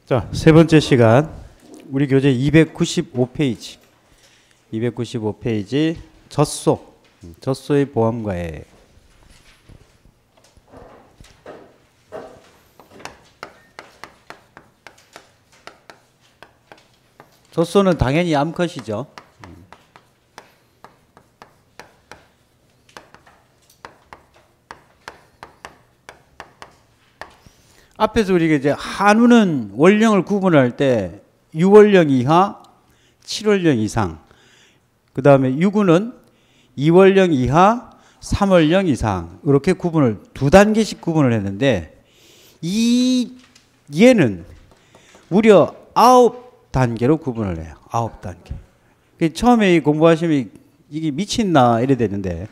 자, 세 번째 시간 우리 교재 295페이지 295페이지 젖소의 보험과에 젖소는 당연히 암컷이죠. 앞에서 우리가 이제 한우는 월령을 구분할 때 6월령 이하, 7월령 이상, 그 다음에 유구는 2월령 이하, 3월령 이상 이렇게 구분을 두 단계씩 구분을 했는데 얘는 무려 9단계로 구분을 해요. 9단계. 처음에 공부하시면 이게 미친나 이래 되는데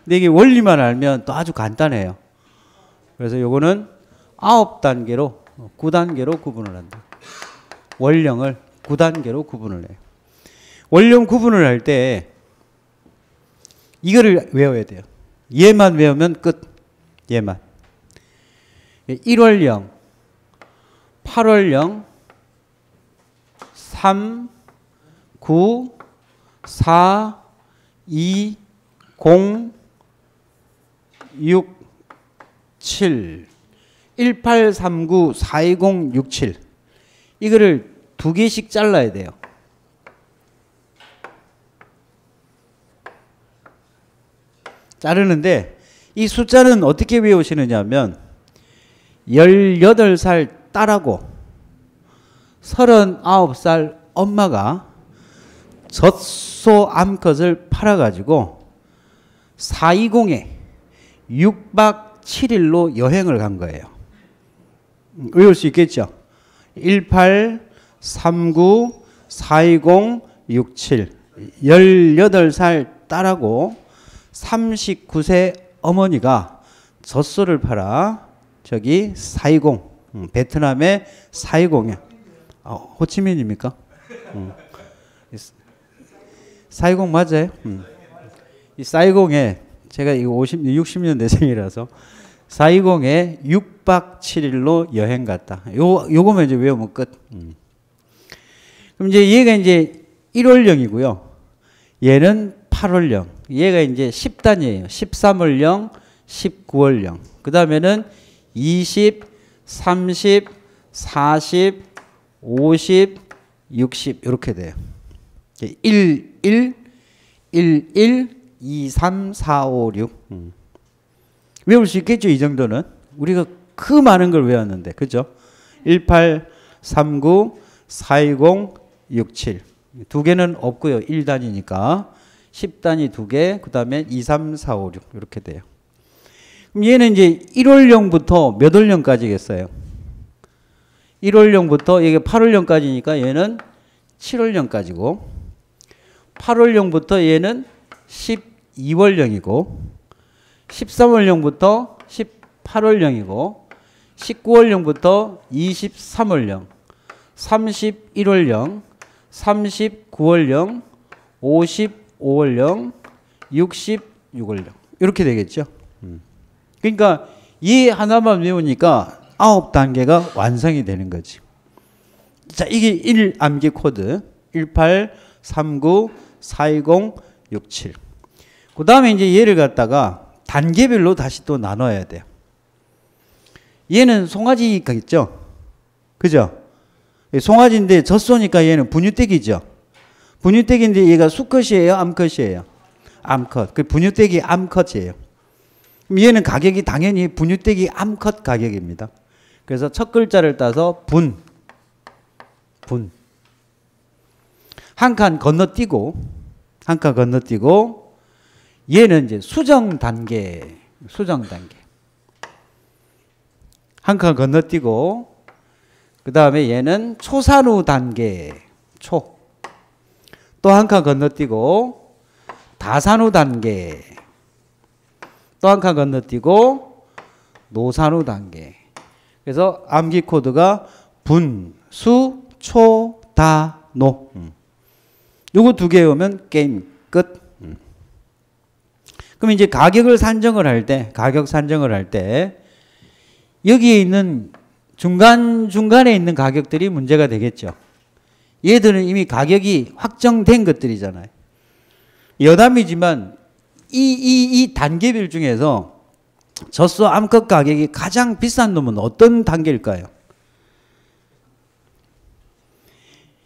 근데 이게 원리만 알면 또 아주 간단해요. 그래서 요거는 9단계로 9단계로 구분을 한다. 월령을 9단계로 구분을 해요. 월령 구분을 할 때 이거를 외워야 돼요. 얘만 외우면 끝. 얘만. 1월령, 8월령, 3, 9, 4, 2, 0, 6, 7 1839, 420, 67 이거를 두 개씩 잘라야 돼요. 자르는데 이 숫자는 어떻게 외우시느냐 하면 18살 딸하고 39살 엄마가 젖소 암컷을 팔아가지고 420에 6박 7일로 여행을 간 거예요. 외울 수 있겠죠? 18, 39, 420, 67 18살 딸하고 39세 어머니가 젖소를 팔아 저기 420 베트남의 420에 호치민입니까? 420 맞아요? 이 420에 제가 이거 60년대생이라서 420에 6박 7일로 여행 갔다. 요거만 이제 외우면 끝. 그럼 이제 얘가 이제 1월령이고요. 얘는 8월령. 얘가 이제 10단이에요. 13월령, 19월령. 그 다음에는 20, 30, 40, 50, 60 이렇게 돼요. 1, 1, 1, 1, 2, 3, 4, 5, 6. 외울 수 있겠죠, 이 정도는. 우리가 그 많은 걸 외웠는데, 그죠? 18, 39, 420, 67. 두 개는 없고요. 1단이니까. 10단이 두 개, 그 다음에 2, 3, 4, 5, 6. 이렇게 돼요. 그럼 얘는 이제 1월령부터 몇 월령까지겠어요? 1월령부터 이게 8월령까지니까 얘는 7월령까지고, 8월령부터 얘는 12월령이고, 13월령부터 18월령이고 19월령부터 23월령 31월령 39월령 55월령 66월령 이렇게 되겠죠. 그러니까 이 하나만 외우니까 9단계가 완성이 되는 거지. 자, 이게 1암기 코드 18, 39, 420, 67 그 다음에 이제 얘를 갖다가 단계별로 다시 또 나눠야 돼요. 얘는 송아지가 있죠? 그죠? 송아지인데 젖소니까 얘는 분유떼기죠? 분유떼기인데 얘가 수컷이에요? 암컷이에요? 암컷. 그 분유떼기 암컷이에요. 그럼 얘는 가격이 당연히 분유떼기 암컷 가격입니다. 그래서 첫 글자를 따서 분. 한 칸 건너뛰고 얘는 이제 수정 단계. 한 칸 건너뛰고, 그 다음에 얘는 초산후 단계. 또 한 칸 건너뛰고, 다산후 단계. 또 한 칸 건너뛰고, 노산후 단계. 그래서 암기 코드가 분, 수, 초, 다, 노. 요거 두 개 오면 게임 끝. 그럼 이제 가격 산정을 할 때 여기에 있는 중간중간에 있는 가격들이 문제가 되겠죠. 얘들은 이미 가격이 확정된 것들이잖아요. 여담이지만 이 단계별 중에서 젖소 암컷 가격이 가장 비싼 놈은 어떤 단계일까요?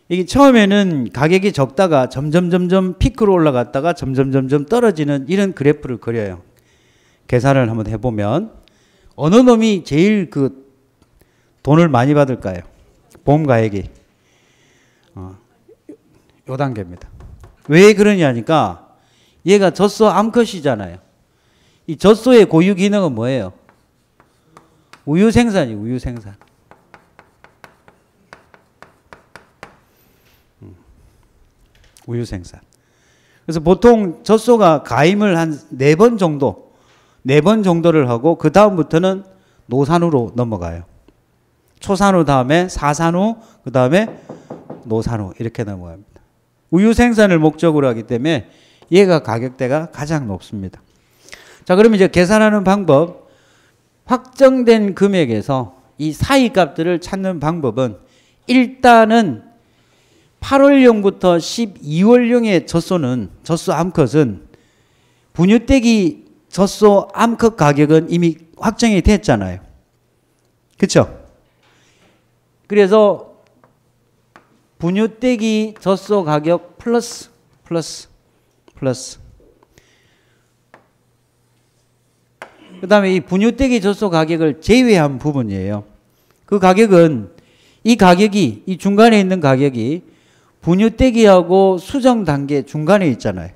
이게 처음에는 가격이 적다가 점점 피크로 올라갔다가 점점 떨어지는 이런 그래프를 그려요. 계산을 한번 해보면 어느 놈이 제일 그 돈을 많이 받을까요? 보험가액이 요 단계입니다. 왜 그러냐니까 얘가 젖소 암컷이잖아요. 이 젖소의 고유 기능은 뭐예요? 우유 생산이에요. 우유 생산. 우유 생산. 그래서 보통 젖소가 가임을 한 4번 정도, 4번 정도를 하고 그 다음부터는 노산후로 넘어가요. 초산후 다음에 사산후, 그 다음에 노산후 이렇게 넘어갑니다. 우유 생산을 목적으로 하기 때문에 얘가 가격대가 가장 높습니다. 자, 그러면 이제 계산하는 방법, 확정된 금액에서 이 사이 값들을 찾는 방법은 일단은 8월령부터 12월령의 젖소 암컷은 분유떼기 젖소 암컷 가격은 이미 확정이 됐잖아요. 그렇죠? 그래서 분유떼기 젖소 가격 플러스 그 다음에 이 분유떼기 젖소 가격을 제외한 부분이에요. 그 가격은 이 중간에 있는 가격이 분유떼기하고 수정 단계 중간에 있잖아요.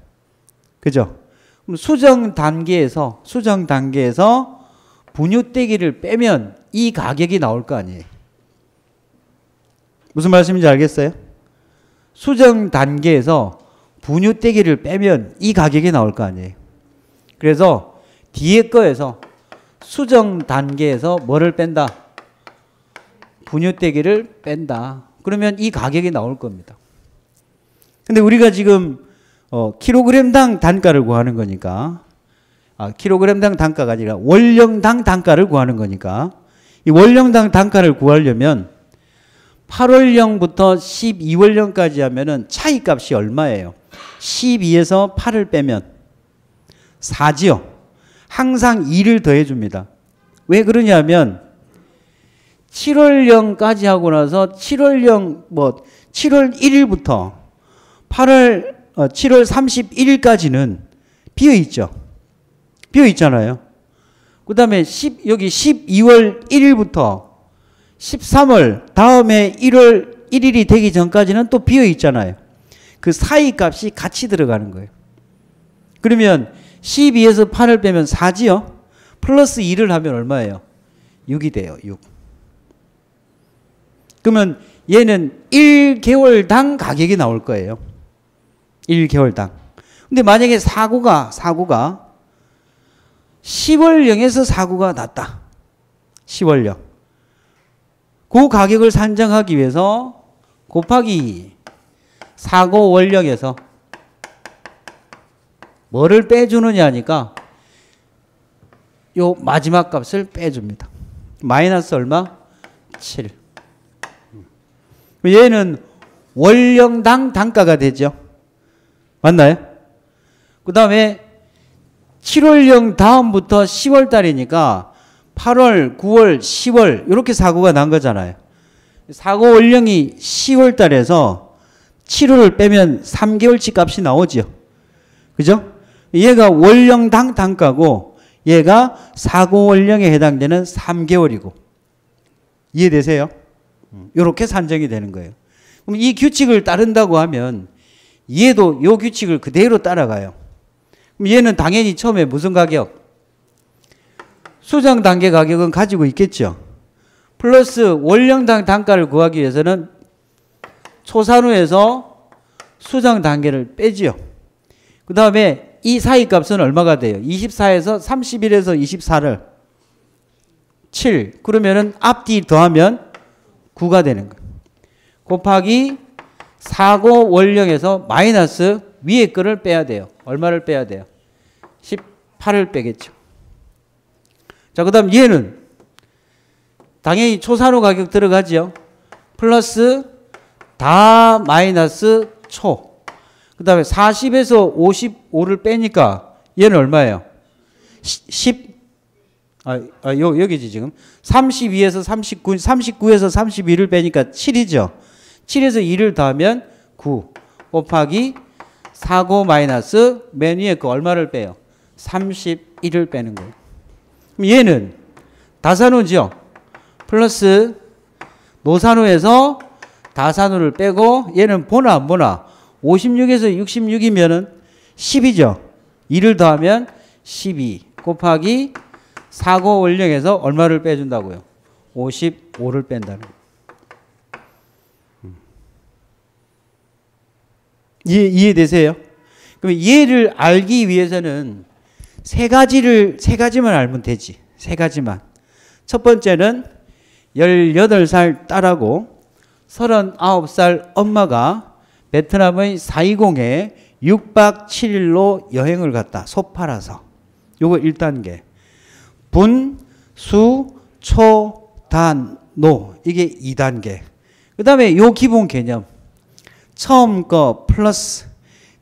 그죠? 그럼 수정 단계에서 분유떼기를 빼면 이 가격이 나올 거 아니에요. 무슨 말씀인지 알겠어요? 수정 단계에서 분유떼기를 빼면 이 가격이 나올 거 아니에요. 그래서 뒤에 거에서 수정 단계에서 뭐를 뺀다? 분유떼기를 뺀다. 그러면 이 가격이 나올 겁니다. 근데 우리가 지금 킬로그램당 단가를 구하는 거니까 킬로그램당 단가가 아니라 월령당 단가를 구하는 거니까 이 월령당 단가를 구하려면 8월령부터 12월령까지 하면은 차이값이 얼마예요? 12에서 8을 빼면 4지요. 항상 2를 더해 줍니다. 왜 그러냐면 7월령까지 하고 나서 7월 1일부터 7월 31일까지는 비어 있죠. 비어 있잖아요. 그 다음에 여기 12월 1일부터 13월 다음에 1월 1일이 되기 전까지는 또 비어 있잖아요. 그 사이 값이 같이 들어가는 거예요. 그러면 12에서 8을 빼면 4지요. 플러스 2를 하면 얼마예요? 6이 돼요. 6. 그러면 얘는 1개월당 가격이 나올 거예요. 1개월당. 근데 만약에 사고가 10월령에서 사고가 났다. 10월령. 그 가격을 산정하기 위해서 곱하기 사고월령에서 뭐를 빼주느냐 하니까 요 마지막 값을 빼줍니다. 마이너스 얼마? 7. 얘는 월령당 단가가 되죠. 맞나요? 그 다음에 7월령 다음부터 10월 달이니까 8월, 9월, 10월 이렇게 사고가 난 거잖아요. 사고 월령이 10월 달에서 7월을 빼면 3개월치 값이 나오죠. 그죠? 얘가 월령당 단가고 얘가 사고 월령에 해당되는 3개월이고. 이해되세요? 이렇게 산정이 되는 거예요. 그럼 이 규칙을 따른다고 하면 얘도 이 규칙을 그대로 따라가요. 그럼 얘는 당연히 처음에 무슨 가격? 수정 단계 가격은 가지고 있겠죠. 플러스 월령당 단가를 구하기 위해서는 초산후에서 수정 단계를 빼지요. 그 다음에 이 사이 값은 얼마가 돼요? 24에서 31에서 24를 7. 그러면은 앞뒤 더하면 9가 되는 거예요. 곱하기 사고 월령에서 마이너스 위에 거를 빼야 돼요. 얼마를 빼야 돼요? 18을 빼겠죠. 자, 그 다음 얘는 당연히 초산후 가격 들어가죠. 플러스 다 마이너스 초. 그 다음에 40에서 55를 빼니까 얘는 얼마예요? 10. 여기지 지금. 32에서 39, 39에서 32를 빼니까 7이죠. 7에서 2를 더하면 9 곱하기 49 마이너스 맨 위에 그 얼마를 빼요? 31을 빼는 거예요. 그럼 얘는 다산후죠. 플러스 노산후에서 다산후를 빼고 얘는 보나 안 보나? 56에서 66이면은 10이죠. 2를 더하면 12 곱하기 49 원령에서 얼마를 빼준다고요? 55를 뺀다는 거예요. 이해되세요? 그럼 얘를 알기 위해서는 세 가지만 알면 되지. 세 가지만. 첫 번째는 18살 딸하고 39살 엄마가 베트남의 420에 6박 7일로 여행을 갔다. 소 팔아서. 요거 1단계. 분, 수, 초, 단, 노. 이게 2단계. 그 다음에 요 기본 개념. 처음 거 플러스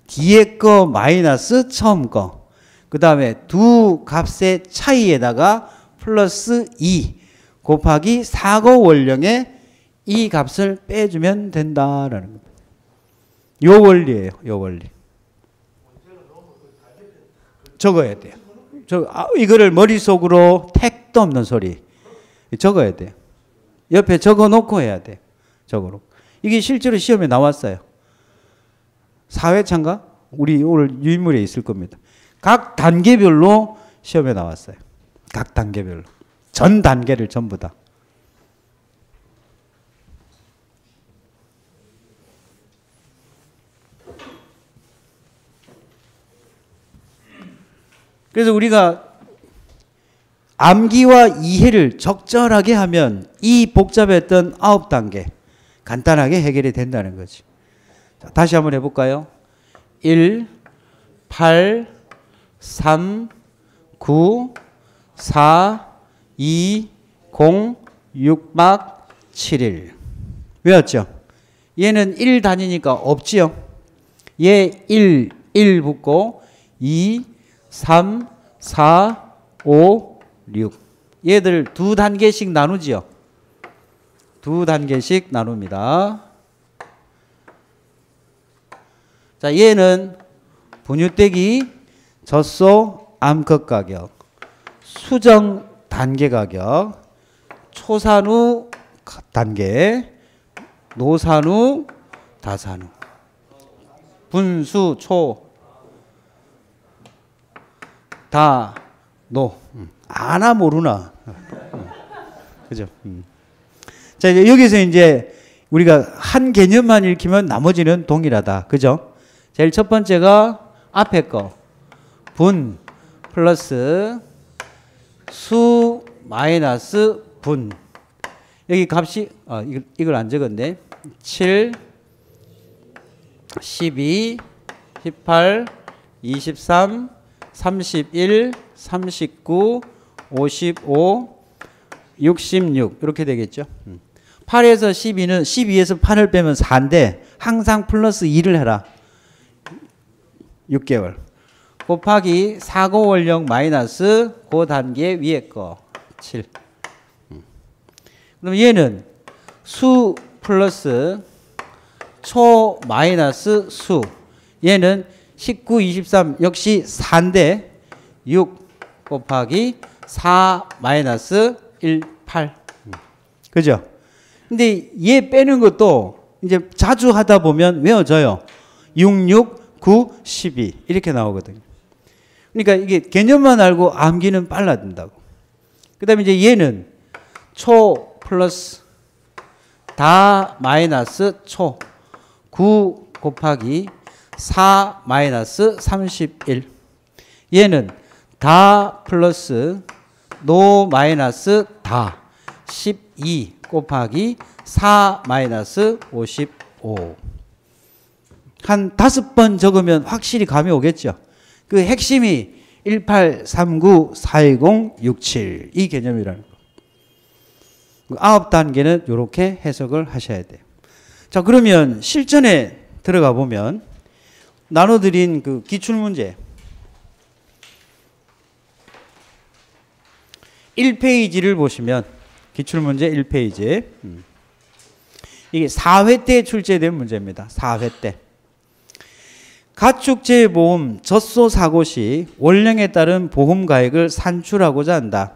뒤에 거 마이너스 처음 거. 그 다음에 두 값의 차이에다가 플러스 2 곱하기 49 원령에 이 값을 빼주면 된다라는 겁니다. 요 원리예요. 요 원리. 적어야 돼요. 이거를 머릿속으로 택도 없는 소리 적어야 돼요. 옆에 적어놓고 해야 돼요. 적어놓고. 이게 실제로 시험에 나왔어요. 4회차인가? 우리 오늘 유인물에 있을 겁니다. 각 단계별로 시험에 나왔어요. 각 단계별로. 전 단계를 전부 다. 그래서 우리가 암기와 이해를 적절하게 하면 이 복잡했던 9단계 간단하게 해결이 된다는 거지. 자, 다시 한번 해볼까요? 1, 8, 3, 9, 4, 2, 0, 6박 7일. 외웠죠? 얘는 1 단위니까 없지요? 얘 1 붙고 2, 3, 4, 5, 6. 얘들 두 단계씩 나누지요? 두 단계씩 나눕니다. 자, 얘는 분유떼기, 젖소, 암컷 가격, 수정 단계 가격, 초산후 단계, 노산후, 다산후, 분수, 초, 다, 노. 아나 모르나. 그죠? 자, 여기서 이제 우리가 한 개념만 읽히면 나머지는 동일하다. 그죠? 제일 첫 번째가 앞에 거. 분 플러스 수 마이너스 분. 여기 값이, 이걸 안 적었네. 7, 12, 18, 23, 31, 39, 55, 66 이렇게 되겠죠. 8에서 12는 12에서 8을 빼면 4인데 항상 플러스 2를 해라. 6개월. 곱하기 49 원령 마이너스 그 단계 위에 거 7. 그럼 얘는 수 플러스 초 마이너스 수. 얘는 19, 23 역시 4인데 6 곱하기 4 마이너스 1, 8. 그죠? 근데 얘 빼는 것도 이제 자주 하다 보면 외워져요. 6, 6, 9, 12 이렇게 나오거든요. 그러니까 이게 개념만 알고 암기는 빨라진다고. 그 다음에 이제 얘는 초 플러스 다 마이너스 초 9 곱하기 4 마이너스 31. 얘는 다 플러스 노 마이너스 다 12 곱하기 4 마이너스 55. 한 5번 적으면 확실히 감이 오겠죠. 그 핵심이 18, 39, 420, 67 이 개념이라는 거. 9단계는 이렇게 해석을 하셔야 돼요. 자, 그러면 실전에 들어가 보면 나눠드린 그 기출문제 1페이지를 보시면 기출문제 1페이지 이게 4회 때 출제된 문제입니다. 4회 때. 가축재보험 젖소 사고 시 원령에 따른 보험가액을 산출하고자 한다.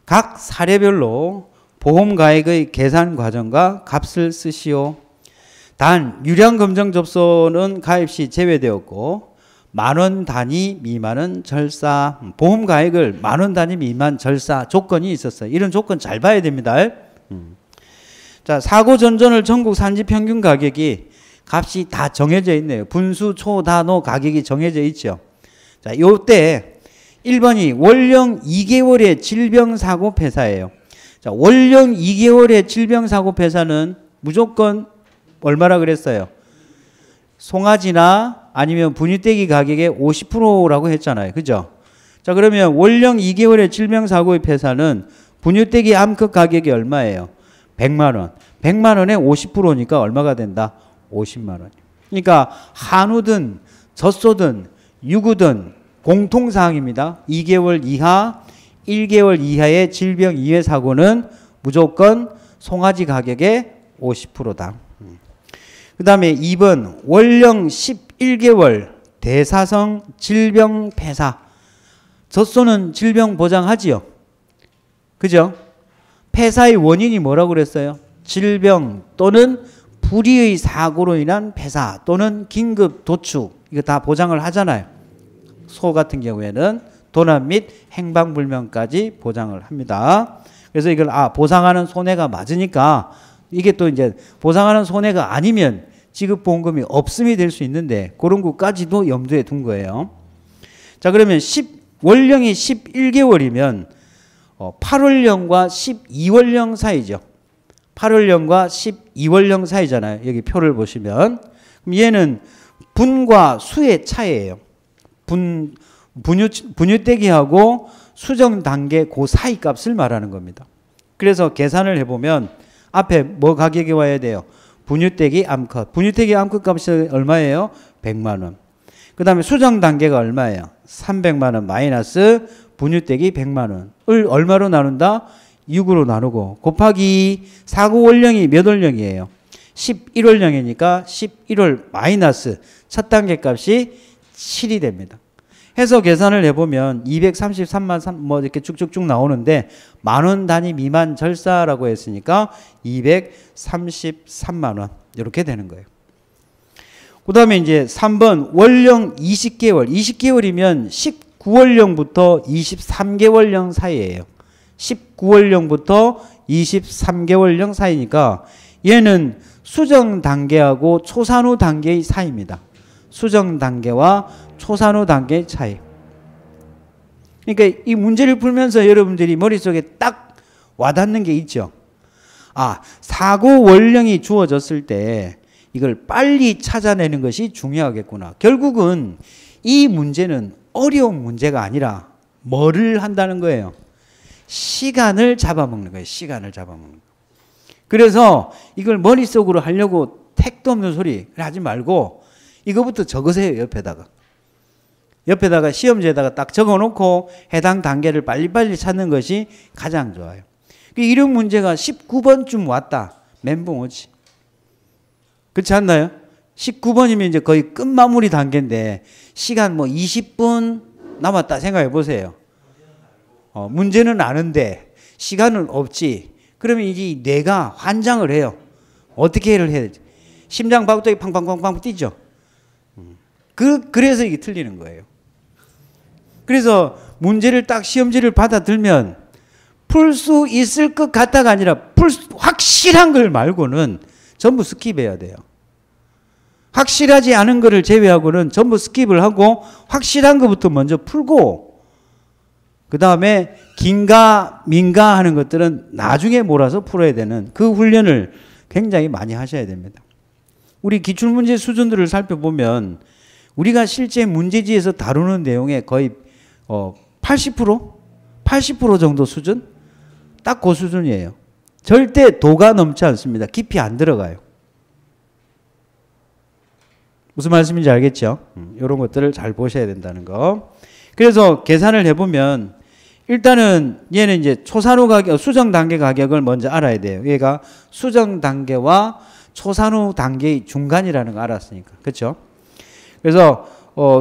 각 사례별로 보험가액의 계산 과정과 값을 쓰시오. 단 유량검정 접소는 가입 시 제외되었고 만원 단위 미만은 절사. 보험가액을 만원 단위 미만 절사 조건이 있었어요. 이런 조건 잘 봐야 됩니다. 자, 사고 전전을 전국 산지 평균 가격이 값이 다 정해져 있네요. 분수, 초, 다, 노 가격이 정해져 있죠. 자, 요때 1번이 월령 2개월의 질병사고 폐사예요. 자, 월령 2개월의 질병사고 폐사는 무조건 얼마라 그랬어요? 송아지나 아니면 분유떼기 가격의 50%라고 했잖아요. 그죠? 자, 그러면 월령 2개월의 질병사고의 폐사는 분유떼기 암컷 가격이 얼마예요? 100만 원. 100만 원에 50%니까 얼마가 된다? 50만 원. 그러니까 한우든 젖소든 유구든 공통사항입니다. 2개월 이하, 1개월 이하의 질병 이외 사고는 무조건 송아지 가격의 50%다. 그 다음에 2번 월령 11개월 대사성 질병 폐사. 젖소는 질병 보장하지요. 그죠? 폐사의 원인이 뭐라고 그랬어요? 질병 또는 불의의 사고로 인한 폐사 또는 긴급 도축. 이거 다 보장을 하잖아요. 소 같은 경우에는 도난 및 행방불명까지 보장을 합니다. 그래서 이걸 보상하는 손해가 맞으니까 이게 또 이제 보상하는 손해가 아니면 지급보험금이 없음이 될 수 있는데 그런 것까지도 염두에 둔 거예요. 자, 그러면 월령이 11개월이면 8월령과 12월령 사이죠. 8월령과 12월령 사이잖아요. 여기 표를 보시면. 그럼 얘는 분과 수의 차이예요. 분유떼기하고 수정 단계 그 사이 값을 말하는 겁니다. 그래서 계산을 해보면 앞에 뭐 가격이 와야 돼요? 분유떼기 암컷. 분유떼기 암컷 값이 얼마예요? 100만 원. 그 다음에 수정 단계가 얼마예요? 300만 원 마이너스 분유떼기 100만 원을 얼마로 나눈다? 6으로 나누고 곱하기 사고 월령이 몇 월령이에요? 11월령이니까 11월 마이너스 첫 단계 값이 7이 됩니다. 해서 계산을 해보면 233만 3 뭐 이렇게 쭉쭉쭉 나오는데 만원 단위 미만 절사라고 했으니까 233만 원 이렇게 되는 거예요. 그 다음에 이제 3번 월령 20개월 20개월이면 19월령부터 23개월령 사이예요. 19월령부터 23개월령 사이니까 얘는 수정 단계하고 초산후 단계의 사이입니다. 수정 단계와 초산후 단계의 차이. 그러니까 이 문제를 풀면서 여러분들이 머릿속에 딱 와닿는 게 있죠. 사고 월령이 주어졌을 때 이걸 빨리 찾아내는 것이 중요하겠구나. 결국은 이 문제는 어려운 문제가 아니라 뭐를 한다는 거예요? 시간을 잡아먹는 거예요. 시간을 잡아먹는 거. 그래서 이걸 머릿속으로 하려고 택도 없는 소리 하지 말고 이거부터 적으세요. 옆에다가 시험지에다가 딱 적어놓고 해당 단계를 빨리빨리 찾는 것이 가장 좋아요. 이런 문제가 19번쯤 왔다. 멘붕 오지. 그렇지 않나요? 19번이면 이제 거의 끝마무리 단계인데 시간 뭐 20분 남았다 생각해 보세요. 문제는 아는데 시간은 없지. 그러면 이제 뇌가 환장을 해요. 어떻게 해야 되지? 심장 박동이 팡팡팡팡 뛰죠. 그래서 이게 틀리는 거예요. 그래서 문제를 딱 시험지를 받아들면 풀 수 있을 것 같다가 아니라 확실한 걸 말고는 전부 스킵해야 돼요. 확실하지 않은 거를 제외하고는 전부 스킵을 하고 확실한 것부터 먼저 풀고 그 다음에 긴가 민가 하는 것들은 나중에 몰아서 풀어야 되는 그 훈련을 굉장히 많이 하셔야 됩니다. 우리 기출문제 수준들을 살펴보면 우리가 실제 문제지에서 다루는 내용의 거의 80% 정도 수준? 딱 그 수준이에요. 절대 도가 넘지 않습니다. 깊이 안 들어가요. 무슨 말씀인지 알겠죠? 이런 것들을 잘 보셔야 된다는 거. 그래서 계산을 해보면 일단은 얘는 이제 초산후 가격, 수정 단계 가격을 먼저 알아야 돼요. 얘가 수정 단계와 초산후 단계의 중간이라는 거 알았으니까. 그렇죠? 그래서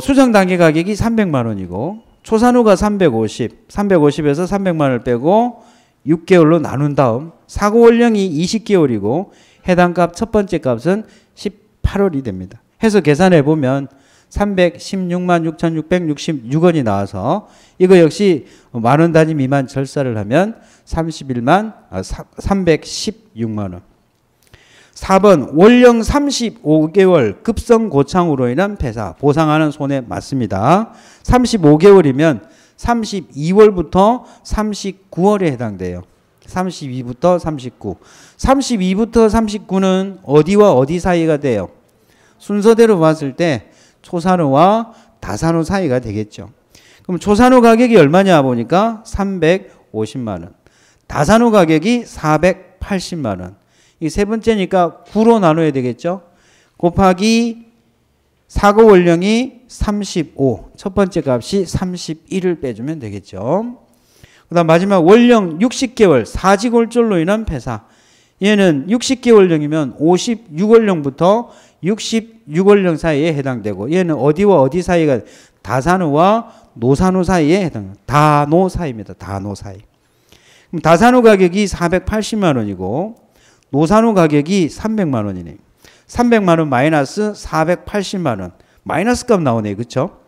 수정 단계 가격이 300만 원이고 초산후가 350, 350에서 300만 원을 빼고 6개월로 나눈 다음 사고 원령이 20개월이고 해당 값 첫 번째 값은 18월이 됩니다. 해서 계산해 보면 316만 6,666원이 나와서 이거 역시 만원 단위 미만 절사를 하면 316만 원. 4번 원령 35개월 급성 고창으로 인한 폐사 보상하는 손해 맞습니다. 35개월이면 32월부터 39월에 해당돼요. 32부터 39. 32부터 39는 어디와 어디 사이가 돼요? 순서대로 봤을 때 초산후와 다산후 사이가 되겠죠. 그럼 초산후 가격이 얼마냐 보니까 350만 원. 다산후 가격이 480만 원. 이 세 번째니까 9로 나눠야 되겠죠. 곱하기 사고 원령이 35. 첫 번째 값이 31을 빼주면 되겠죠. 그 다음 마지막 원령 60개월 사직월절로 인한 폐사. 얘는 60개월령이면 56월령부터 66월령 사이에 해당되고 얘는 어디와 어디 사이가 다산후와 노산후 사이에 해당합니다. 다노 사이입니다. 다노 사이. 그럼 다산후 가격이 480만 원이고 노산후 가격이 300만 원이네요. 300만 원 마이너스 480만 원. 마이너스 값 나오네요. 그렇죠?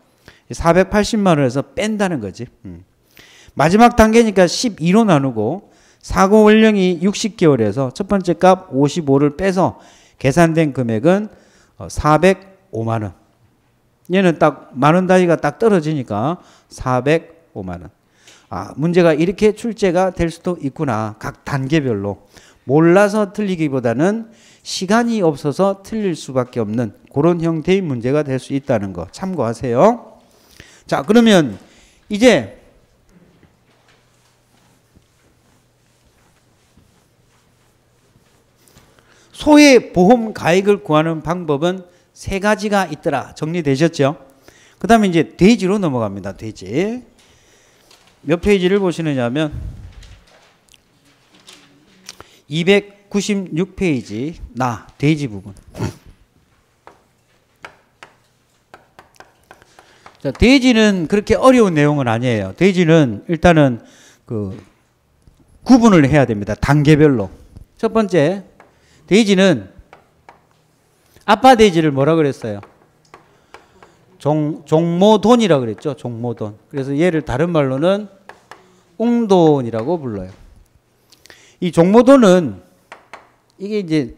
480만 원에서 뺀다는 거지. 마지막 단계니까 12로 나누고 사고 원령이 60개월에서 첫 번째 값 55를 빼서 계산된 금액은 405만 원. 얘는 딱 만원 단위가 딱 떨어지니까 405만 원. 아, 문제가 이렇게 출제가 될 수도 있구나. 각 단계별로. 몰라서 틀리기보다는 시간이 없어서 틀릴 수밖에 없는 그런 형태의 문제가 될 수 있다는 거 참고하세요. 자, 그러면 이제 소해 보험 가액을 구하는 방법은 세 가지가 있더라. 정리되셨죠? 그 다음에 이제 대지로 넘어갑니다. 대지. 몇 페이지를 보시느냐 하면 296페이지 대지 부분. 자, 대지는 그렇게 어려운 내용은 아니에요. 대지는 일단은 구분을 해야 됩니다. 단계별로. 첫 번째, 대지는 아빠 대지를 뭐라 그랬어요? 종모돈이라고 그랬죠. 종모돈. 그래서 얘를 다른 말로는 웅돈이라고 불러요. 이 종모돈은 이게 이제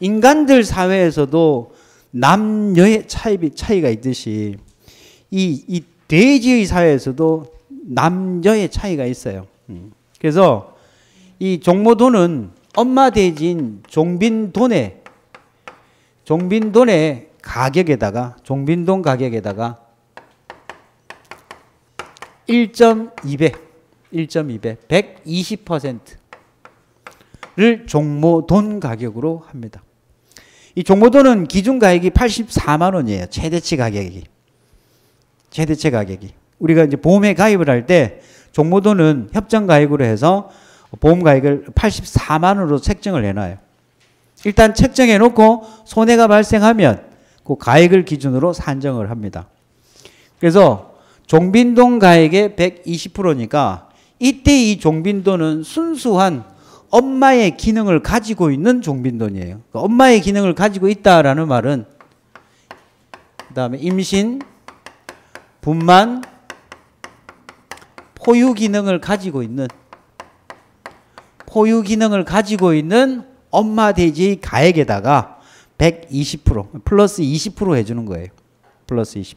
인간들 사회에서도 남녀의 차이가 있듯이 이 대지의 사회에서도 남녀의 차이가 있어요. 그래서 이 종모돈은 엄마 대지인 종빈돈의 가격에다가 종빈돈 가격에다가 1.2배 120%를 종모돈 가격으로 합니다. 이 종모돈은 기준 가격이 84만 원이에요. 최대치 가격이. 우리가 이제 보험에 가입을 할 때 종모돈은 협정 가액으로 해서 보험 가액을 84만 원으로 책정을 해놔요. 일단 책정해 놓고 손해가 발생하면 그 가액을 기준으로 산정을 합니다. 그래서 종빈돈 가액의 120%니까 이때 이 종빈돈은 순수한 엄마의 기능을 가지고 있는 종빈돈이에요. 엄마의 기능을 가지고 있다라는 말은 그 다음에 임신, 분만, 포유 기능을 가지고 있는 엄마 돼지의 가액에다가 120% 플러스 20% 해주는 거예요. 플러스 20%.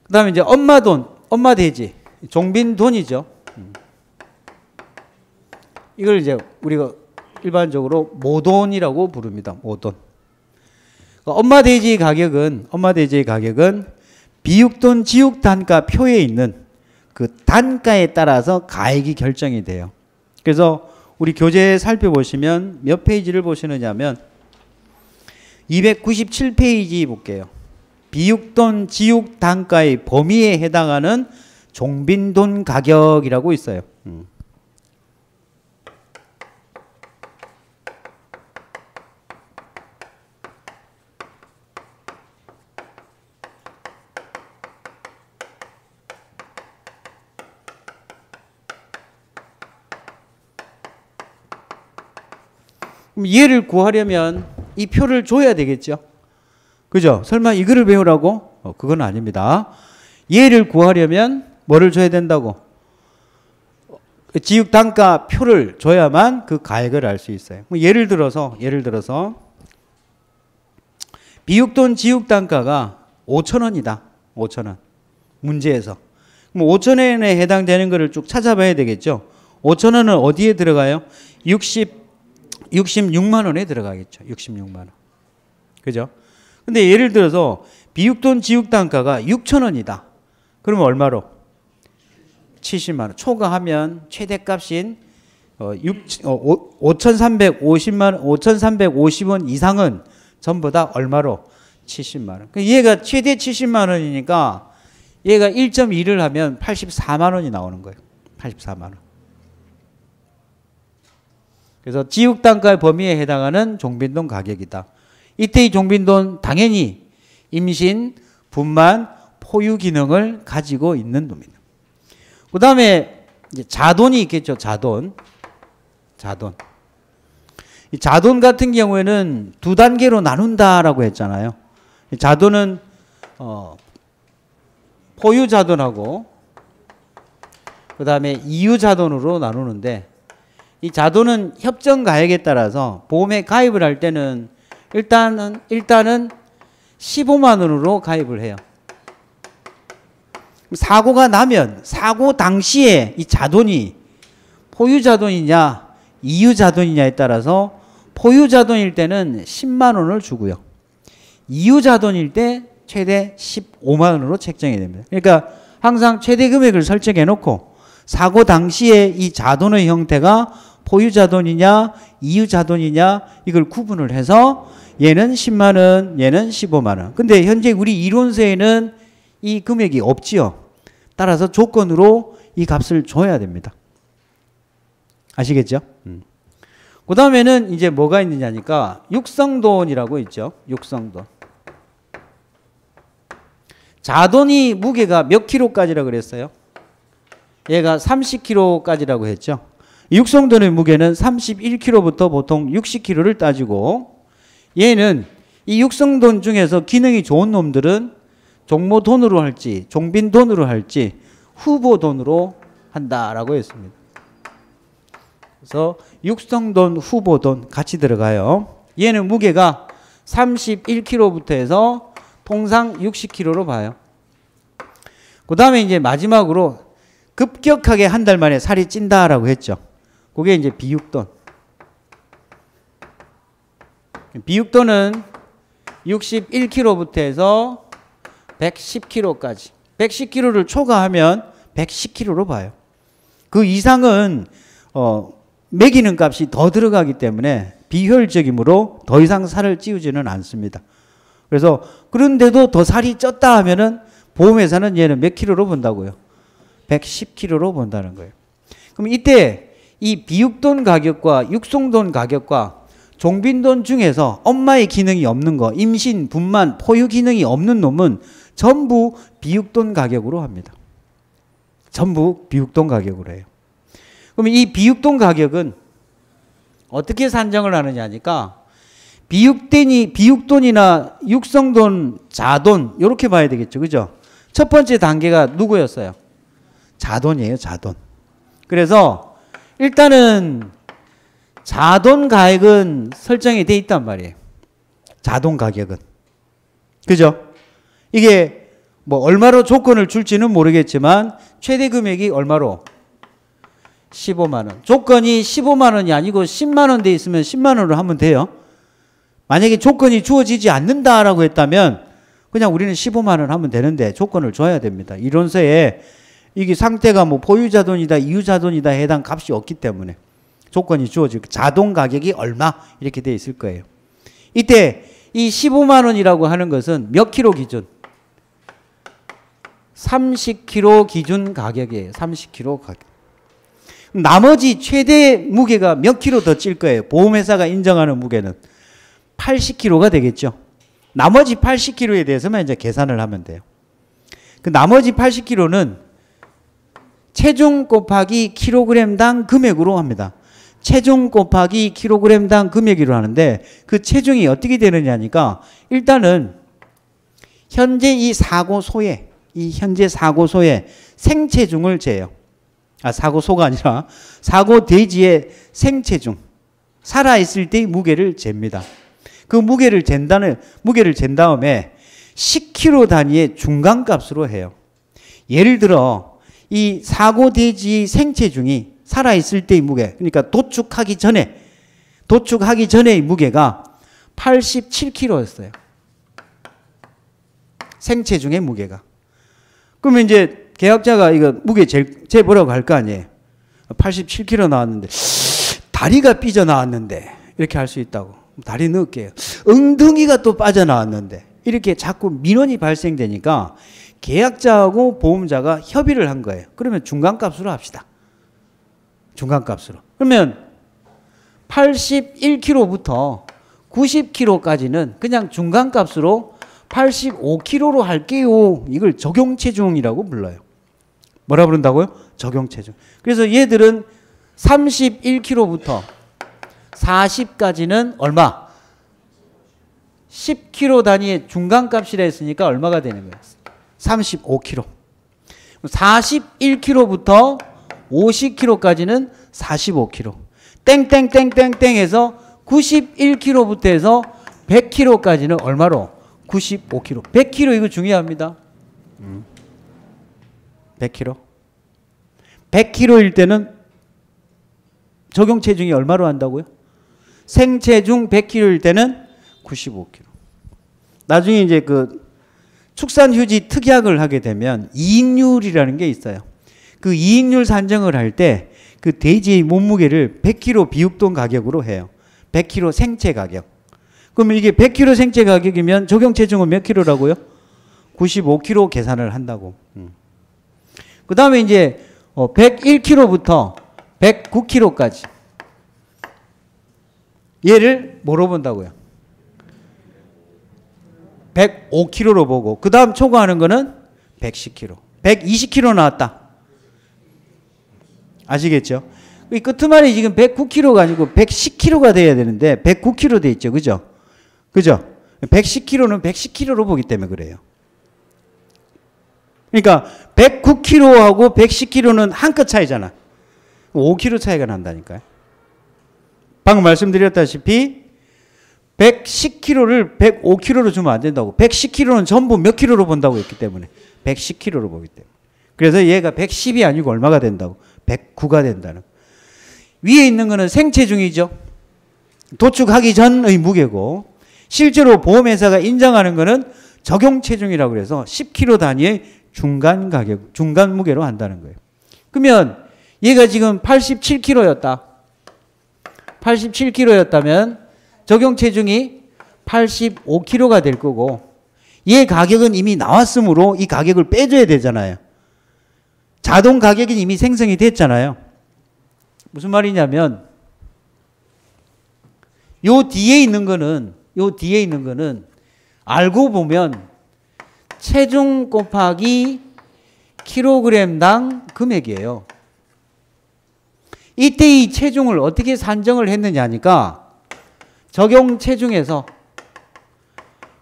그 다음에 이제 엄마돈, 엄마 돼지, 종빈돈이죠. 이걸 이제 우리가 일반적으로 모돈이라고 부릅니다. 모돈. 엄마 돼지의 가격은 비육돈 지육 단가 표에 있는 그 단가에 따라서 가액이 결정이 돼요. 그래서 우리 교재 살펴보시면 몇 페이지를 보시느냐면 297페이지 볼게요. 비육돈 지육 단가의 범위에 해당하는 종빈돈 가격이라고 있어요. 그럼 얘를 구하려면 이 표를 줘야 되겠죠. 그죠? 설마 이거를 배우라고? 그건 아닙니다. 얘를 구하려면 뭐를 줘야 된다고? 지육 단가 표를 줘야만 그 가액을 알 수 있어요. 예를 들어서 비육돈 지육 단가가 5,000원이다. 5,000원. 문제에서. 그럼 5,000원에 해당되는 거를 쭉 찾아봐야 되겠죠. 5,000원은 어디에 들어가요? 66만 원에 들어가겠죠. 66만 원. 그죠? 근데 예를 들어서 비육돈 지육 단가가 6,000원이다. 그러면 얼마로? 70만 원. 초과하면 최대값인 5,350원 이상은 전부 다 얼마로? 70만 원. 얘가 최대 70만 원이니까 얘가 1.2를 하면 84만 원이 나오는 거예요. 84만 원. 그래서 지육 단가의 범위에 해당하는 종빈돈 가격이다. 이때 이 종빈돈 당연히 임신, 분만, 포유 기능을 가지고 있는 돈입니다. 그 다음에 자돈이 있겠죠. 자돈. 이 자돈 같은 경우에는 두 단계로 나눈다라고 했잖아요. 자돈은 포유 자돈하고 그 다음에 이유 자돈으로 나누는데, 이 자돈은 협정 가액에 따라서 보험에 가입을 할 때는 일단은 15만 원으로 가입을 해요. 사고가 나면 사고 당시에 이 자돈이 포유 자돈이냐 이유 자돈이냐에 따라서 포유 자돈일 때는 10만 원을 주고요. 이유 자돈일 때 최대 15만 원으로 책정이 됩니다. 그러니까 항상 최대 금액을 설정해 놓고 사고 당시에 이 자돈의 형태가 포유 자돈이냐 이유 자돈이냐 이걸 구분을 해서 얘는 10만 원, 얘는 15만 원. 근데 현재 우리 이론서에는 이 금액이 없지요. 따라서 조건으로 이 값을 줘야 됩니다. 아시겠죠? 그 다음에는 이제 뭐가 있느냐니까 육성돈이라고 있죠. 육성돈. 자돈이 무게가 몇 킬로까지라 그랬어요? 얘가 30킬로까지라고 했죠. 육성돈의 무게는 31킬로부터 보통 60킬로를 따지고, 얘는 이 육성돈 중에서 기능이 좋은 놈들은 종모돈으로 할지 종빈돈으로 할지 후보돈으로 한다라고 했습니다. 그래서 육성돈, 후보돈 같이 들어가요. 얘는 무게가 31kg부터 해서 통상 60kg로 봐요. 그 다음에 이제 마지막으로 급격하게 한 달 만에 살이 찐다라고 했죠. 그게 이제 비육돈. 비육돈은 61kg부터 해서 110kg까지. 110kg를 초과하면 110kg로 봐요. 그 이상은 매기는 값이 더 들어가기 때문에 비효율적이므로 더 이상 살을 찌우지는 않습니다. 그래서 그런데도 더 살이 쪘다 하면은 보험회사는 얘는 몇 킬로로 본다고요? 110킬로로 본다는 거예요. 그럼 이때 이 비육돈 가격과 육성돈 가격과 종빈돈 중에서 엄마의 기능이 없는 거, 임신, 분만, 포유 기능이 없는 놈은 전부 비육돈 가격으로 합니다. 전부 비육돈 가격으로 해요. 그럼 이 비육돈 가격은 어떻게 산정을 하느냐니까 비육돈이나 육성돈, 자돈 이렇게 봐야 되겠죠. 그죠? 첫 번째 단계가 누구였어요? 자돈이에요. 자돈. 그래서 일단은 자돈 가액은 설정이 돼 있단 말이에요. 자돈 가격은. 그죠? 이게 뭐 얼마로 조건을 줄지는 모르겠지만 최대 금액이 얼마로? 15만 원. 조건이 15만 원이 아니고 10만 원 돼 있으면 10만 원으로 하면 돼요. 만약에 조건이 주어지지 않는다라고 했다면 그냥 우리는 15만 원 하면 되는데 조건을 줘야 됩니다. 이론서에 이게 상태가 뭐 보유자돈이다, 이유자돈이다 해당 값이 없기 때문에 조건이 주어지고 자동 가격이 얼마 이렇게 돼 있을 거예요. 이때 이 15만 원이라고 하는 것은 몇 킬로 기준? 30kg 기준 가격이에요. 30kg 가격. 나머지 최대 무게가 몇 킬로 더 찔 거예요? 보험회사가 인정하는 무게는 80kg가 되겠죠. 나머지 80kg에 대해서만 이제 계산을 하면 돼요. 그 나머지 80kg는 체중 곱하기 킬로그램당 금액으로 합니다. 체중 곱하기 킬로그램당 금액으로 하는데 그 체중이 어떻게 되느냐니까 일단은 현재 이 사고소에 생체중을 재요. 사고소가 아니라 사고돼지의 생체중, 살아있을 때의 무게를 잽니다. 그 무게를 잰 다음에 10kg 단위의 중간값으로 해요. 예를 들어 이 사고돼지 생체중이 살아있을 때의 무게, 그러니까 도축하기 전의 무게가 87kg였어요. 생체중의 무게가. 그러면 이제 계약자가 이거 무게 재보라고 할 거 아니에요. 87kg 나왔는데 다리가 삐져나왔는데 이렇게 할 수 있다고. 다리 넣을게요. 엉덩이가 또 빠져나왔는데 이렇게 자꾸 민원이 발생되니까 계약자하고 보험자가 협의를 한 거예요. 그러면 중간값으로 합시다. 중간값으로. 그러면 81kg부터 90kg까지는 그냥 중간값으로 85kg로 할게요. 이걸 적용체중이라고 불러요. 뭐라 부른다고요? 적용체중. 그래서 얘들은 31kg부터 40까지는 얼마? 10kg 단위의 중간값이라 했으니까 얼마가 되는 거예요? 35kg. 41kg부터 50kg까지는 45kg. 땡땡땡땡땡 해서 91kg부터 해서 100kg까지는 얼마로? 95kg. 100kg 이거 중요합니다. 100kg. 100kg일 때는 적용 체중이 얼마로 한다고요? 생체중 100kg일 때는 95kg. 나중에 이제 그 축산휴지 특약을 하게 되면 이익률이라는 게 있어요. 그 이익률 산정을 할 때 그 돼지의 몸무게를 100kg 비육돈 가격으로 해요. 100kg 생체 가격. 그러면 이게 100kg 생체 가격이면 적용 체중은 몇 킬로라고요? 95kg 계산을 한다고. 그 다음에 이제 101kg부터 109kg까지. 얘를 뭐로 본다고요? 105kg로 보고 그 다음 초과하는 거는 110kg. 120kg 나왔다. 아시겠죠? 이 끝말이 지금 109kg가 아니고 110kg가 돼야 되는데 109kg 돼 있죠. 그죠? 그죠? 110kg는 110kg로 보기 때문에 그래요. 그러니까 109kg하고 110kg는 한 끗 차이잖아. 5kg 차이가 난다니까요. 방금 말씀드렸다시피 110kg를 105kg로 주면 안 된다고. 110kg는 전부 몇 킬로로 본다고 했기 때문에 110kg로 보기 때문에. 그래서 얘가 110이 아니고 얼마가 된다고? 109가 된다는. 위에 있는 거는 생체중이죠. 도축하기 전의 무게고 실제로 보험회사가 인정하는 거는 적용체중이라고 그래서 10kg 단위의 중간 가격, 중간 무게로 한다는 거예요. 그러면 얘가 지금 87kg였다. 87kg였다면 적용체중이 85kg가 될 거고 얘 가격은 이미 나왔으므로 이 가격을 빼줘야 되잖아요. 자동 가격이 이미 생성이 됐잖아요. 무슨 말이냐면 요 뒤에 있는 거는 알고 보면 체중 곱하기 킬로그램당 금액이에요. 이때 이 체중을 어떻게 산정을 했느냐니까 적용 체중에서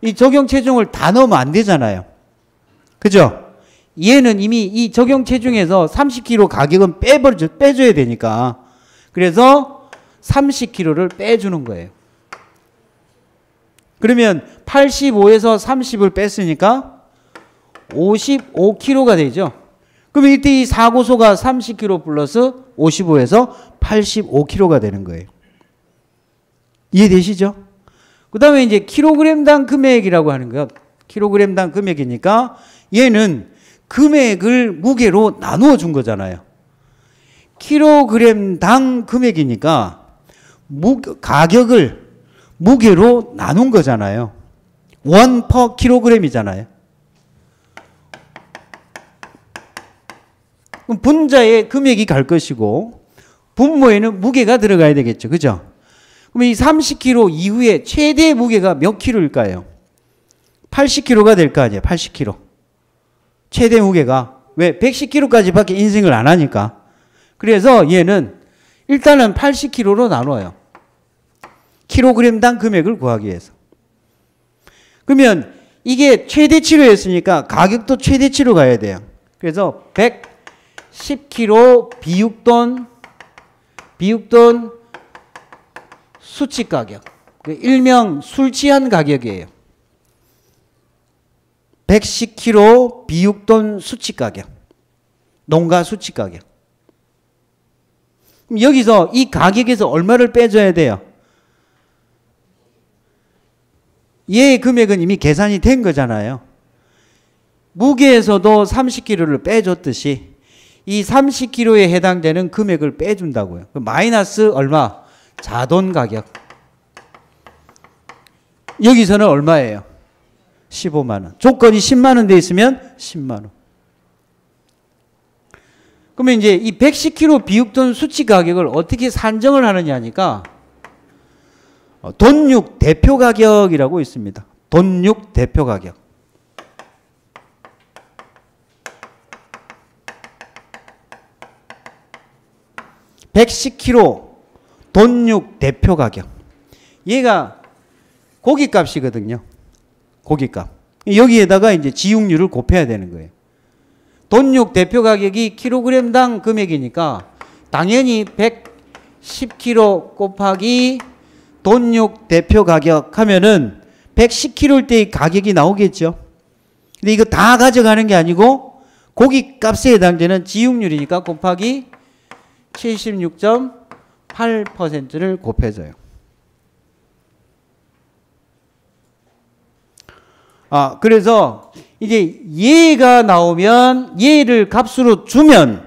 이 적용 체중을 다 넣으면 안 되잖아요. 그죠? 얘는 이미 이 적용 체중에서 30kg 가격은 빼줘야 되니까 그래서 30kg를 빼주는 거예요. 그러면 85에서 30을 뺐으니까 55kg가 되죠. 그러면 이때 이 사고소가 30kg 플러스 55에서 85kg가 되는 거예요. 이해되시죠? 그 다음에 이제 킬로그램당 금액이라고 하는 거예요. 킬로그램당 금액이니까 얘는 금액을 무게로 나누어 준 거잖아요. 킬로그램당 금액이니까 가격을 무게로 나눈 거잖아요. 원 퍼 킬로그램이잖아요. 그럼 분자에 금액이 갈 것이고 분모에는 무게가 들어가야 되겠죠. 그죠? 그럼 이 30kg 이후에 최대 무게가 몇 킬로일까요? 80kg가 될 거 아니에요. 80kg. 최대 무게가. 왜? 110kg까지밖에 인승을 안 하니까. 그래서 얘는 일단은 80kg로 나눠요. 킬로그램당 금액을 구하기 위해서. 그러면 이게 최대치로였으니까 가격도 최대치로 가야 돼요. 그래서 110kg 비육돈 수치 가격. 일명 술 취한 가격이에요. 110kg 비육돈 수치 가격. 농가 수치 가격. 그럼 여기서 이 가격에서 얼마를 빼줘야 돼요? 얘의 금액은 이미 계산이 된 거잖아요. 무게에서도 30kg를 빼줬듯이 이 30kg에 해당되는 금액을 빼준다고요. 마이너스 얼마? 자돈 가격. 여기서는 얼마예요? 15만 원. 조건이 10만 원 돼 있으면 10만 원. 그러면 이제 이 110kg 비육돈 수치 가격을 어떻게 산정을 하느냐니까 돈육 대표 가격이라고 있습니다. 돈육 대표 가격. (110kg) 돈육 대표 가격. 얘가 고깃값이거든요. 고깃값. 여기에다가 이제 지육률을 곱해야 되는 거예요. 돈육 대표 가격이 킬로그램당 금액이니까 당연히 110kg 곱하기 돈육 대표 가격 하면은 110kg일 때의 가격이 나오겠죠. 근데 이거 다 가져가는 게 아니고 고깃값에 해당되는 지육률이니까 곱하기 76.8%를 곱해줘요. 그래서 이제 얘가 나오면 얘를 값으로 주면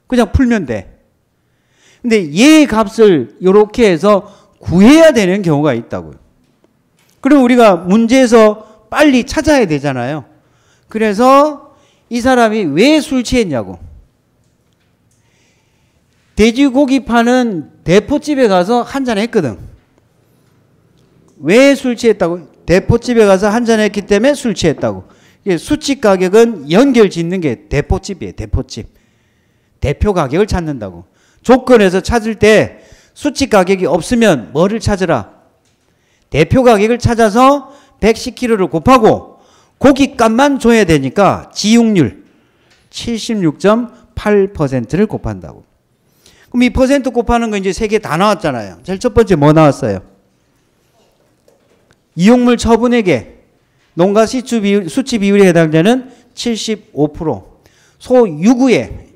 그냥 풀면 돼. 근데 얘 값을 이렇게 해서 구해야 되는 경우가 있다고요. 그럼 우리가 문제에서 빨리 찾아야 되잖아요. 그래서 이 사람이 왜 술 취했냐고. 돼지고기 파는 대포집에 가서 한잔 했거든. 왜 술 취했다고? 대포집에 가서 한잔 했기 때문에 술 취했다고. 수치 가격은 연결 짓는 게 대포집이에요. 대포집. 대표 가격을 찾는다고. 조건에서 찾을 때 수치 가격이 없으면 뭐를 찾으라? 대표 가격을 찾아서 110kg를 곱하고 고깃값만 줘야 되니까 지육률 76.8%를 곱한다고. 그럼 이 퍼센트 곱하는 거 이제 세 개 다 나왔잖아요. 제일 첫 번째 뭐 나왔어요? 이용물 처분액에 농가 수치 비율에 해당되는 75%. 소 유구에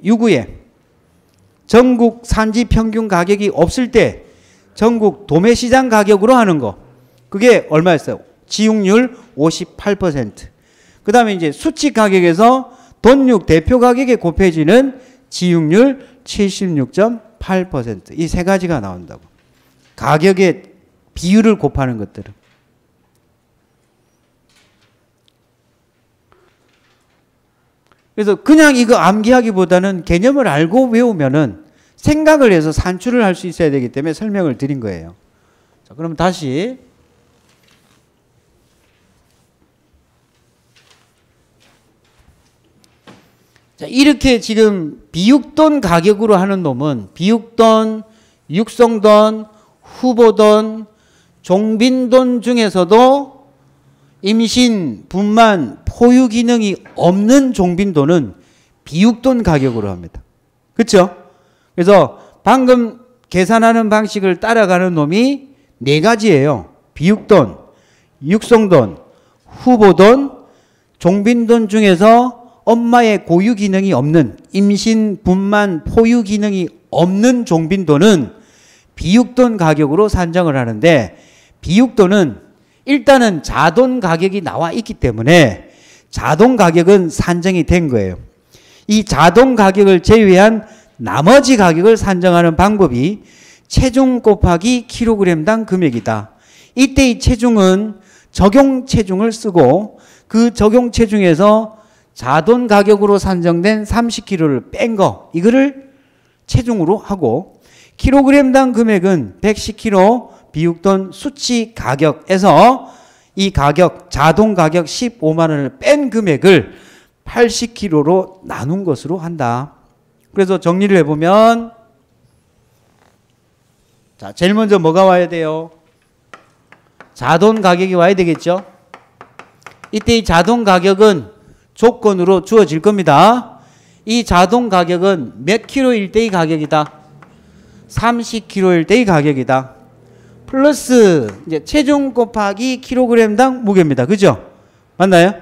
전국 산지 평균 가격이 없을 때 전국 도매시장 가격으로 하는 거. 그게 얼마였어요? 지육률 58%. 그 다음에 이제 수치 가격에서 돈육 대표 가격에 곱해지는 지육률 76.8%. 이 세 가지가 나온다고. 가격의 비율을 곱하는 것들은. 그래서 그냥 이거 암기하기보다는 개념을 알고 외우면은 생각을 해서 산출을 할 수 있어야 되기 때문에 설명을 드린 거예요. 자, 그럼 다시. 자, 이렇게 지금 비육돈 가격으로 하는 놈은 비육돈, 육성돈, 후보돈, 종빈돈 중에서도 임신, 분만, 포유 기능이 없는 종빈돈은 비육돈 가격으로 합니다. 그렇죠? 그래서 방금 계산하는 방식을 따라가는 놈이 네 가지예요. 비육돈, 육성돈, 후보돈, 종빈돈 중에서 엄마의 고유 기능이 없는 임신, 분만, 포유 기능이 없는 종빈돈은 비육돈 가격으로 산정을 하는데 비육돈은 일단은 자돈 가격이 나와 있기 때문에 자돈 가격은 산정이 된 거예요. 이 자동 가격을 제외한 나머지 가격을 산정하는 방법이 체중 곱하기 킬로그램당 금액이다. 이때 이 체중은 적용 체중을 쓰고 그 적용 체중에서 자동 가격으로 산정된 30kg를 뺀 거, 이거를 체중으로 하고, 킬로그램당 금액은 110kg 비육돈 수치 가격에서 이 가격, 자동 가격 15만 원을 뺀 금액을 80kg로 나눈 것으로 한다. 그래서 정리를 해보면, 자, 제일 먼저 뭐가 와야 돼요? 자동 가격이 와야 되겠죠? 이때 이 자동 가격은 조건으로 주어질 겁니다. 이 자동 가격은 몇 킬로일 때의 가격이다? 30kg일 때의 가격이다. 플러스 이제 체중 곱하기 킬로그램당 무게입니다. 그죠? 맞나요?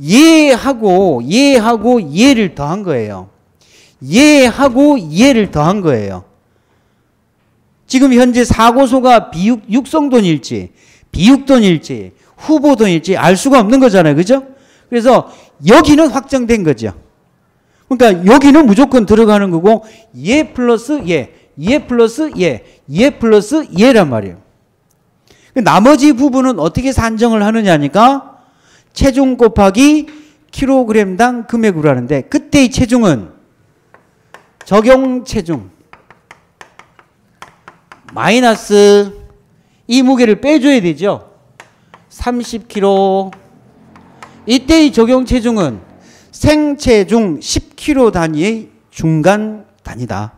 얘하고 얘를 더한 거예요. 얘하고 얘를 더한 거예요. 지금 현재 사고소가 육성돈일지 비육돈일지 후보돈일지 알 수가 없는 거잖아요. 그죠? 그래서 여기는 확정된 거죠. 그러니까 여기는 무조건 들어가는 거고 얘 플러스 얘 플러스 얘 플러스 얘란 말이에요. 나머지 부분은 어떻게 산정을 하느냐니까 체중 곱하기 킬로그램당 금액으로 하는데, 그때의 체중은 적용 체중 마이너스 이 무게를 빼줘야 되죠. 30kg. 이때의 적용 체중은 생체중 10kg 단위의 중간 단위다.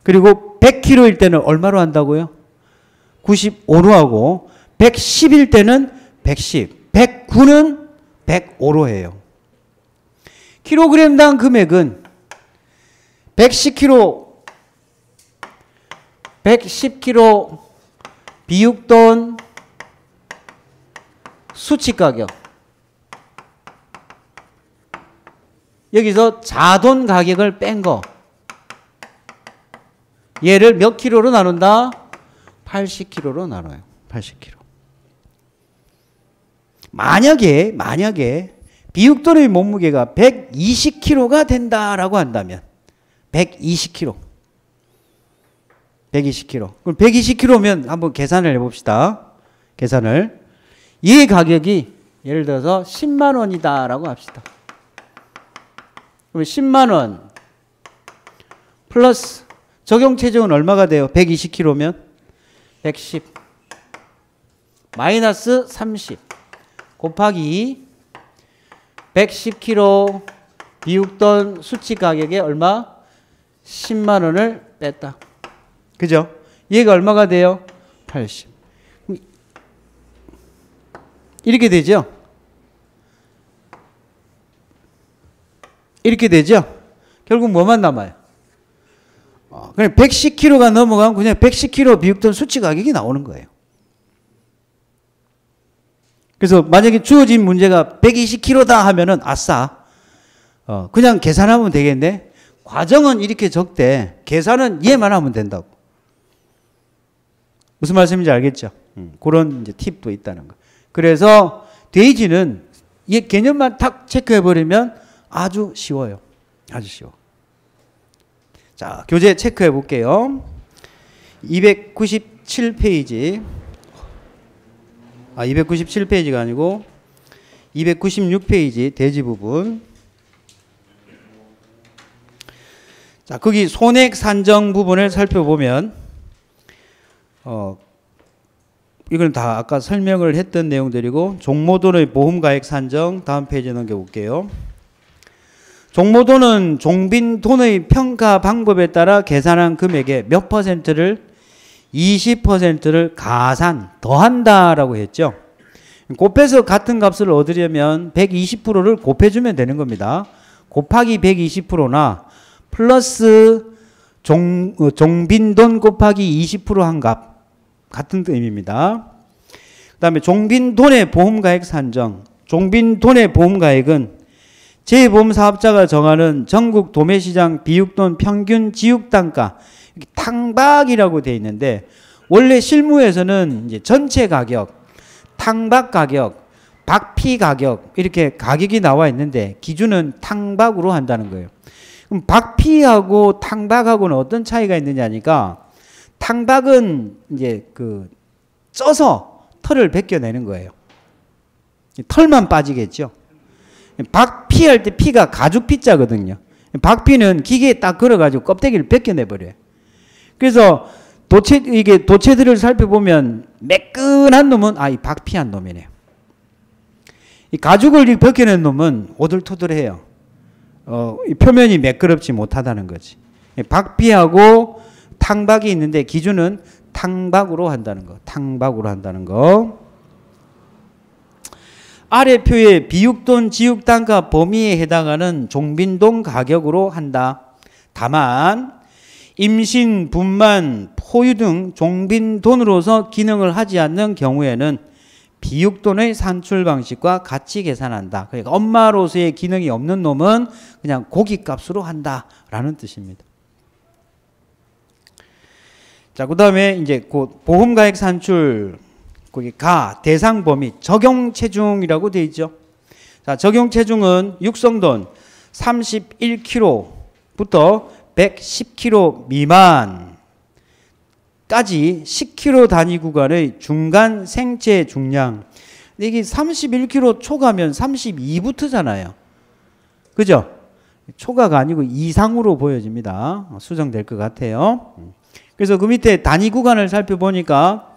그리고 100kg일 때는 얼마로 한다고요? 95로 하고, 110일 때는 110, 109는 105로 해요. 킬로그램당 금액은 110kg 비육돈 수치 가격, 여기서 자돈 가격을 뺀 거, 얘를 몇 킬로로 나눈다? 80kg로 나눠요. 80kg. 만약에 비육돈의 몸무게가 120kg가 된다라고 한다면 120kg. 그럼 120kg면 한번 계산을 해봅시다. 계산을. 이 가격이 예를 들어서 10만 원이다라고 합시다. 그럼 10만 원 플러스 적용 체중은 얼마가 돼요? 120kg면 110 마이너스 30 곱하기 110kg 비육돈 수치 가격에 얼마? 10만 원을 뺐다. 그죠? 얘가 얼마가 돼요? 80. 이렇게 되죠? 이렇게 되죠? 결국 뭐만 남아요? 그냥 110kg가 넘어가면 그냥 110kg 비육돈 수치 가격이 나오는 거예요. 그래서 만약에 주어진 문제가 120kg다 하면은 아싸. 그냥 계산하면 되겠네. 과정은 이렇게 적대. 계산은 얘만 하면 된다고. 무슨 말씀인지 알겠죠? 그런 이제 팁도 있다는 거. 그래서 돼지는 이 개념만 탁 체크해버리면 아주 쉬워요. 아주 쉬워. 자, 교재 체크해 볼게요. 297페이지. 297페이지가 아니고 296페이지 돼지 부분. 자, 거기 손액 산정 부분을 살펴보면 이건 다 아까 설명을 했던 내용들이고, 종모돈의 보험가액 산정 다음 페이지 넘겨볼게요. 종모돈은 종빈돈의 평가 방법에 따라 계산한 금액의 몇 퍼센트를 20%를 가산 더한다라고 했죠. 곱해서 같은 값을 얻으려면 120%를 곱해주면 되는 겁니다. 곱하기 120%나 플러스 종빈돈 곱하기 20% 한 값 같은 의미입니다. 그 다음에 종빈돈의 보험가액 산정. 종빈돈의 보험가액은 재보험사업자가 정하는 전국 도매시장 비육돈 평균 지육단가, 탕박이라고 되어 있는데, 원래 실무에서는 이제 전체 가격, 탕박 가격 박피 가격 이렇게 가격이 나와 있는데 기준은 탕박으로 한다는 거예요. 그럼 박피하고 탕박하고는 어떤 차이가 있느냐니까 탕박은 이제 그 쪄서 털을 벗겨내는 거예요. 털만 빠지겠죠. 박피할 때 피가 가죽 피자거든요. 박피는 기계에 딱 걸어가지고 껍데기를 벗겨내버려요. 그래서 이게 도체들을 살펴보면 매끈한 놈은 이 박피한 놈이네요. 이 가죽을 벗겨낸 놈은 오돌토돌해요. 이 표면이 매끄럽지 못하다는 거지. 박피하고 탕박이 있는데 기준은 탕박으로 한다는 거. 탕박으로 한다는 거. 아래 표의 비육돈 지육단가 범위에 해당하는 종빈돈 가격으로 한다. 다만 임신, 분만, 포유 등 종빈돈으로서 기능을 하지 않는 경우에는 비육돈의 산출 방식과 같이 계산한다. 그러니까 엄마로서의 기능이 없는 놈은 그냥 고깃값으로 한다라는 뜻입니다. 자, 그다음에 이제 보험가액 산출 거기 대상 범위 적용 체중이라고 되어 있죠. 자, 적용 체중은 육성돈 31kg부터 110kg 미만까지 10kg 단위 구간의 중간 생체 중량. 근데 이게 31kg 초과면 32부터잖아요. 그죠? 초과가 아니고 이상으로 보여집니다. 수정될 것 같아요. 그래서 그 밑에 단위 구간을 살펴보니까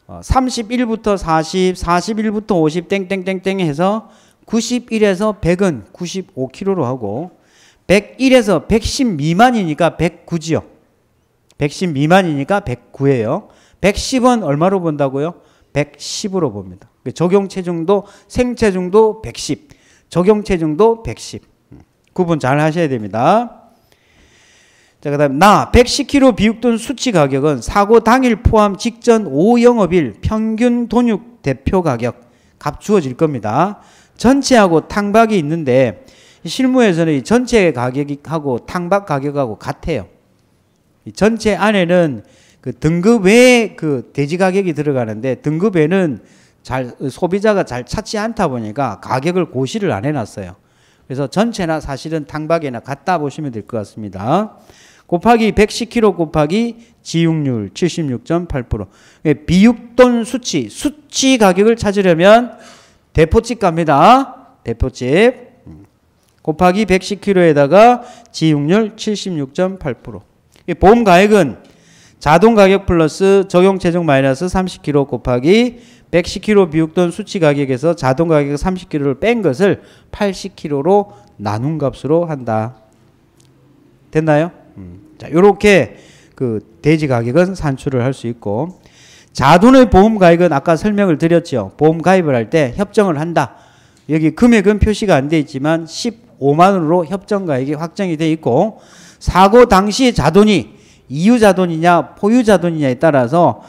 31부터 40, 41부터 50 땡땡땡땡 해서 91에서 100은 95kg로 하고 101에서 110 미만이니까 109지요. 110 미만이니까 109예요. 110은 얼마로 본다고요? 110으로 봅니다. 적용 체중도 생체중도 110, 적용 체중도 110. 구분 잘 하셔야 됩니다. 자, 그다음 110kg 비육돈 수치 가격은 사고 당일 포함 직전 5영업일 평균 돈육 대표 가격 값 주어질 겁니다. 전체하고 탕박이 있는데 실무에서는 이 전체 가격하고 탕박 가격하고 같아요. 이 전체 안에는 그 등급 외에 그 대지 가격이 들어가는데 등급 외는 소비자가 잘 찾지 않다 보니까 가격을 고시를 안 해놨어요. 그래서 전체나 사실은 탕박이나 같다 보시면 될 것 같습니다. 곱하기 110kg 곱하기 지육률 76.8%. 비육돈 수치 가격을 찾으려면 대포집 갑니다. 대포집. 곱하기 110kg에다가 지육률 76.8%. 보험 가액은 자동 가격 플러스 적용 체중 마이너스 30kg 곱하기 110kg 비육돈 수치 가격에서 자동 가격 30kg를 뺀 것을 80kg로 나눈 값으로 한다. 됐나요? 자, 요렇게 그 대지 가격은 산출을 할 수 있고, 자돈의 보험 가액은 아까 설명을 드렸죠. 보험 가입을 할 때 협정을 한다. 여기 금액은 표시가 안 돼 있지만 15만 원으로 협정 가액이 확정이 돼 있고, 사고 당시의 자돈이 이유 자돈이냐 포유 자돈이냐에 따라서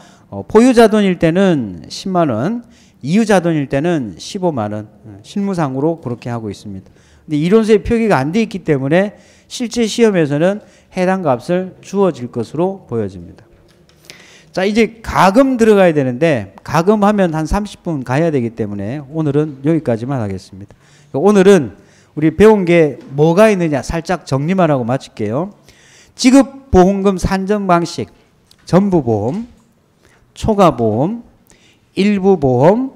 포유 자돈일 때는 10만 원, 이유 자돈일 때는 15만 원. 실무상으로 그렇게 하고 있습니다. 근데 이론서에 표기가 안 돼 있기 때문에 실제 시험에서는 해당 값을 주어질 것으로 보여집니다. 자, 이제 가금 들어가야 되는데 가금 하면 한 30분 가야 되기 때문에 오늘은 여기까지만 하겠습니다. 오늘은 우리 배운 게 뭐가 있느냐 살짝 정리만 하고 마칠게요. 지급보험금 산정 방식, 전부보험, 초과보험, 일부보험,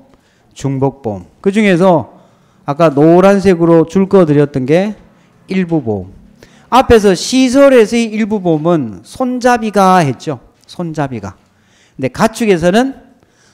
중복보험. 그 중에서 아까 노란색으로 줄 꺼드렸던 게 일부보험. 앞에서 시설에서의 일부보험은 손잡이가 했죠. 손잡이가. 근데 가축에서는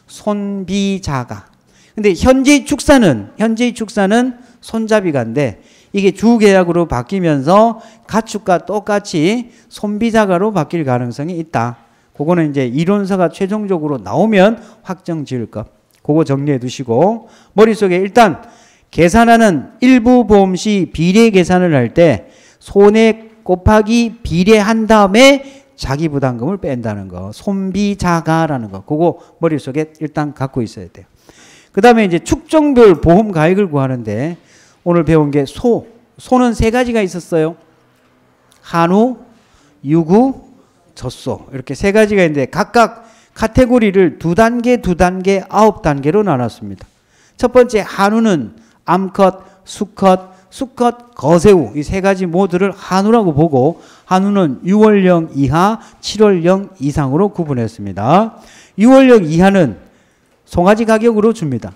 손비자가. 근데 현재의 축사는 손잡이가인데 이게 주계약으로 바뀌면서 가축과 똑같이 손비자가로 바뀔 가능성이 있다. 그거는 이제 이론서가 최종적으로 나오면 확정 지을 것. 그거 정리해 두시고 머릿속에 일단 계산하는 일부 보험 시 비례 계산을 할 때 손해 곱하기 비례한 다음에 자기 부담금을 뺀다는 거. 손비자가라는 거. 그거 머릿속에 일단 갖고 있어야 돼요. 그 다음에 이제 축종별 보험 가액을 구하는데 오늘 배운 게 소는 세 가지가 있었어요. 한우, 유구, 젖소. 이렇게 세 가지가 있는데 각각 카테고리를 2단계, 9단계로 나눴습니다. 첫 번째 한우는 암컷, 수컷, 거새우 이 세 가지 모두를 한우라고 보고 한우는 6월령 이하, 7월령 이상으로 구분했습니다. 6월령 이하는 송아지 가격으로 줍니다.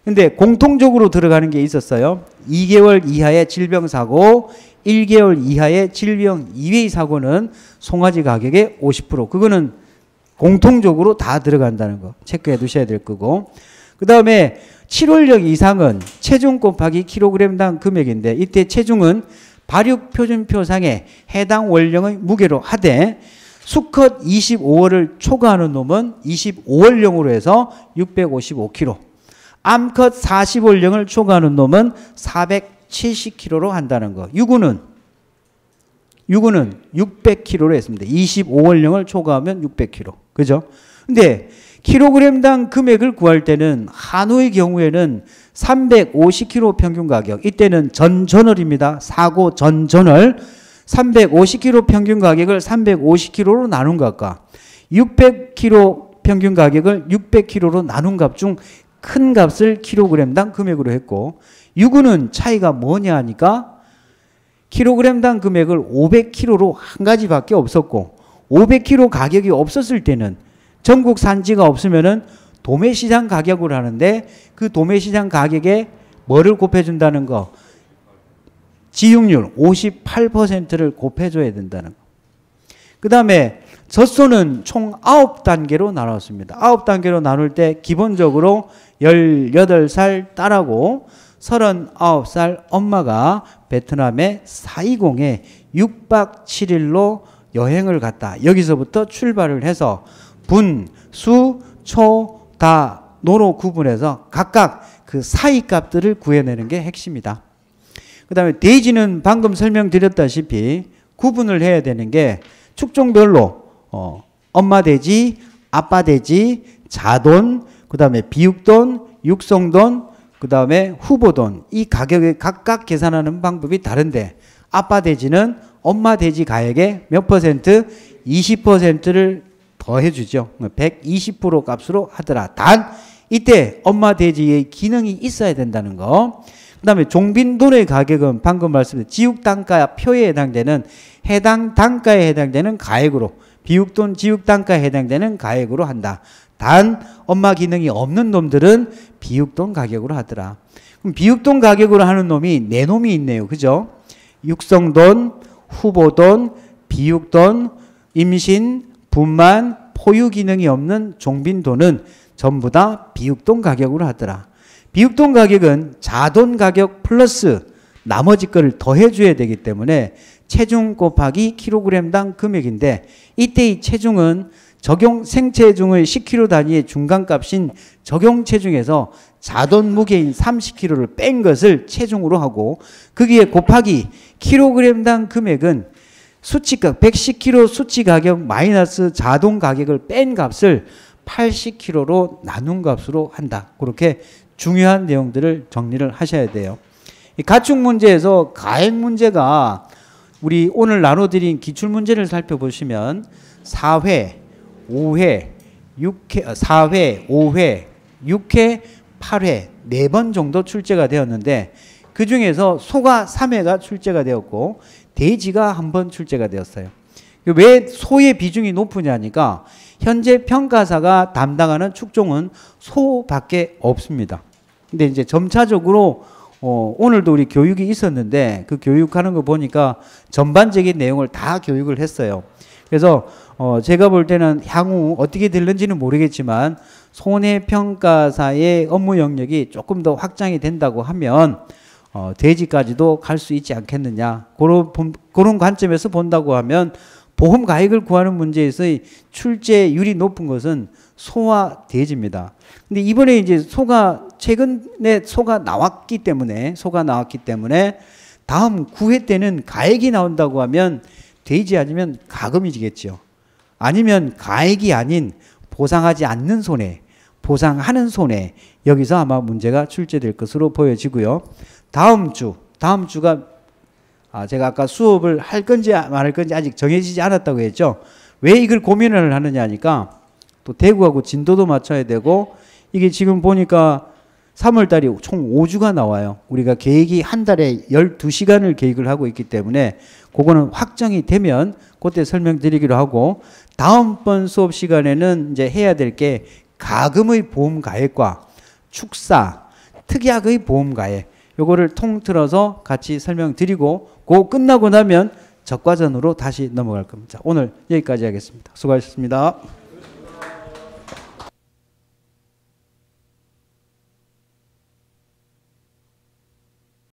근데 공통적으로 들어가는 게 있었어요. 2개월 이하의 질병 사고, 1개월 이하의 질병 이외의 사고는 송아지 가격의 50%. 그거는 공통적으로 다 들어간다는 거 체크해 두셔야 될 거고. 그 다음에 7월령 이상은 체중 곱하기 킬로그램당 금액인데 이때 체중은 발육표준표상에 해당 월령의 무게로 하되 수컷 25월을 초과하는 놈은 25월령으로 해서 655kg, 암컷 40월령을 초과하는 놈은 470kg로 한다는 거. 유구는 600kg로 했습니다. 25월령을 초과하면 600kg. 그죠? 근데 킬로그램당 금액을 구할 때는 한우의 경우에는 350kg 평균 가격, 이때는 전전월입니다. 사고 전전월 350kg 평균 가격을 350kg로 나눈 값과 600kg 평균 가격을 600kg로 나눈 값 중 큰 값을 킬로그램당 금액으로 했고, 유구는 차이가 뭐냐 하니까 킬로그램당 금액을 500kg로 한 가지밖에 없었고 500kg 가격이 없었을 때는 전국 산지가 없으면은 도매시장 가격으로 하는데 그 도매시장 가격에 뭐를 곱해준다는 거? 지육률 58%를 곱해줘야 된다는 거. 그 다음에 젖소는 총 9단계로 나눴습니다. 9단계로 나눌 때 기본적으로 18살 딸하고 39살 엄마가 베트남의 사이공에 6박 7일로 여행을 갔다. 여기서부터 출발을 해서 분, 수, 초, 다, 노로 구분해서 각각 그 사이 값들을 구해내는 게 핵심이다. 그 다음에 돼지는 방금 설명드렸다시피 구분을 해야 되는 게 축종별로 엄마 돼지, 아빠 돼지, 자돈, 그 다음에 비육돈, 육성돈, 그 다음에 후보돈, 이 가격을 각각 계산하는 방법이 다른데 아빠 돼지는 엄마 돼지 가액의 몇 퍼센트? 20%를 더해주죠. 120% 값으로 하더라. 단 이때 엄마 돼지의 기능이 있어야 된다는 거. 그 다음에 종빈돈의 가격은 방금 말씀드린 지육단가 표에 해당되는 해당 단가에 해당되는 가액으로, 비육돈 지육단가에 해당되는 가액으로 한다. 단 엄마 기능이 없는 놈들은 비육돈 가격으로 하더라. 그럼 비육돈 가격으로 하는 놈이 네 놈이 있네요. 그죠? 육성돈, 후보돈, 비육돈, 임신, 분만, 포유 기능이 없는 종빈돈은 전부 다 비육돈 가격으로 하더라. 비육돈 가격은 자돈 가격 플러스 나머지 거를 더해줘야 되기 때문에 체중 곱하기 킬로그램당 금액인데 이때의 체중은 적용 생체중의 10kg 단위의 중간값인 적용 체중에서 자돈 무게인 30kg를 뺀 것을 체중으로 하고 거기에 곱하기 킬로그램당 금액은 수치가 110kg 수치 가격 마이너스 자동 가격을 뺀 값을 80kg로 나눈 값으로 한다. 그렇게 중요한 내용들을 정리를 하셔야 돼요. 이 가축 문제에서 가액 문제가 우리 오늘 나눠드린 기출문제를 살펴보시면 4회, 5회, 6회, 4회, 5회, 6회, 8회 4번 정도 출제가 되었는데 그 중에서 소가 3회가 출제가 되었고 돼지가 1번 출제가 되었어요. 왜 소의 비중이 높으냐니까 현재 평가사가 담당하는 축종은 소밖에 없습니다. 근데 이제 점차적으로 오늘도 우리 교육이 있었는데 그 교육하는 거 보니까 전반적인 내용을 다 교육을 했어요. 그래서 제가 볼 때는 향후 어떻게 될는지는 모르겠지만 손해평가사의 업무 영역이 조금 더 확장이 된다고 하면 돼지까지도 갈 수 있지 않겠느냐. 그런 관점에서 본다고 하면 보험 가액을 구하는 문제에서의 출제율이 높은 것은 소와 돼지입니다. 근데 이번에 이제 최근에 소가 나왔기 때문에 다음 9회 때는 가액이 나온다고 하면 돼지 아니면 가금이지겠죠. 아니면 가액이 아닌 보상하지 않는 손해, 보상하는 손해, 여기서 아마 문제가 출제될 것으로 보여지고요. 다음 주가 제가 아까 수업을 할 건지 말할 건지 아직 정해지지 않았다고 했죠. 왜 이걸 고민을 하느냐 하니까 또 대구하고 진도도 맞춰야 되고 이게 지금 보니까 3월 달이 총 5주가 나와요. 우리가 계획이 한 달에 12시간을 계획을 하고 있기 때문에 그거는 확정이 되면 그때 설명드리기로 하고, 다음번 수업 시간에는 이제 해야 될 게 가금의 보험 가액과 축사, 특약의 보험 가액, 요거를 통틀어서 같이 설명드리고, 그거 끝나고 나면 적과전으로 다시 넘어갈 겁니다. 오늘 여기까지 하겠습니다. 수고하셨습니다.